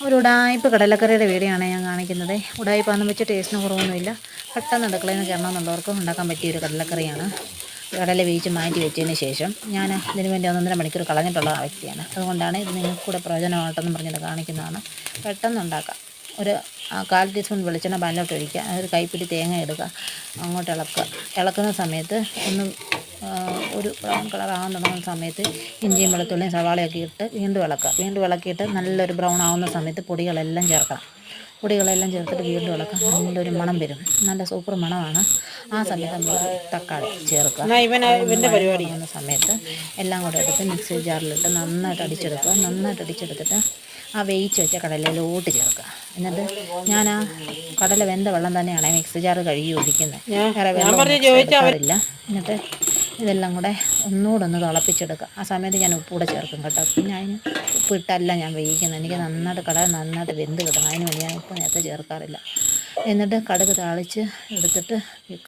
ഒരു ഉടായ്പ കടലക്കറിയുടെ വീഡിയോയാണ് ഞാൻ കാണിക്കുന്നത്. ഉടായ്പാന്ന് വെച്ച് ടേസ്റ്റിന് കുറവൊന്നുമില്ല. പെട്ടെന്ന് അടുക്കളയിൽ നിന്ന് കയറണമെന്നുള്ളവർക്ക് ഉണ്ടാക്കാൻ പറ്റിയൊരു കടലക്കറിയാണ്. കടല വേവിച്ച് മാറ്റി വെച്ചതിന് ശേഷം ഞാൻ ഇതിന് വേണ്ടി 1.5 മണിക്കൂർ കളഞ്ഞിട്ടുള്ള വ്യക്തിയാണ്. അതുകൊണ്ടാണ് ഇത് നിങ്ങൾക്ക് കൂടെ പ്രയോജനമായിട്ടെന്ന് പറഞ്ഞിട്ട് കാണിക്കുന്നതാണ്. പെട്ടെന്ന് ഉണ്ടാക്കാം. ഒരു 1/4 ടീസ്പൂൺ വെളിച്ചെണ്ണ പാനിലോട്ട് ഒഴിക്കുക. ഒരു കൈപ്പിടി തേങ്ങ എടുക്കുക, അങ്ങോട്ട് ഇളക്കുക. ഇളക്കുന്ന സമയത്ത് ഒന്ന് ഒരു ബ്രൗൺ കളർ ആകാൻ തുടങ്ങുന്ന സമയത്ത് ഇഞ്ചിയും വെളുത്തുള്ളിയും സവാളയൊക്കെ ഇട്ട് വീണ്ടും ഇളക്കുക. വീണ്ടും ഇളക്കിയിട്ട് നല്ലൊരു ബ്രൗൺ ആവുന്ന സമയത്ത് പൊടികളെല്ലാം ചേർക്കണം. പൊടികളെല്ലാം ചേർത്തിട്ട് വീണ്ടും ഇളക്കാം. നല്ലൊരു മണം വരും, നല്ല സൂപ്പർ മണമാണ്. ആ സമയത്ത് നമ്മൾ തക്കാളി ചേർക്കുക. പരിപാടിക്കുന്ന സമയത്ത് എല്ലാം കൂടെ എടുത്ത് മിക്സി ജാറിലിട്ട് നന്നായിട്ട് അടിച്ചെടുക്കുക. നന്നായിട്ട് അടിച്ചെടുത്തിട്ട് ആ വേവിച്ച് വെച്ച കടലയിലോട്ട് ചേർക്കുക. എന്നിട്ട് ഞാൻ ആ കടല വെന്ത വെള്ളം തന്നെയാണ് മിക്സി ജാറ് കഴുകി ഒഴിക്കുന്നത്. വേറെ വെള്ളം ചേർക്കാറില്ല. എന്നിട്ട് ഇതെല്ലാം കൂടെ ഒന്നുകൂടെ ഒന്ന് തിളപ്പിച്ചെടുക്കുക. ആ സമയത്ത് ഞാൻ ഉപ്പൂടെ ചേർക്കും കേട്ടോ. പിന്നെ അതിന് ഉപ്പിട്ടല്ല ഞാൻ വേവിക്കുന്നത്. എനിക്ക് നന്നായിട്ട് കടല നന്നായിട്ട് വെന്ത് കിട്ടണം. അതിന് വേണ്ടി ഞാൻ ഉപ്പ് നേരത്തെ ചേർക്കാറില്ല. എന്നിട്ട് കടുക് താളിച്ച് എടുത്തിട്ട്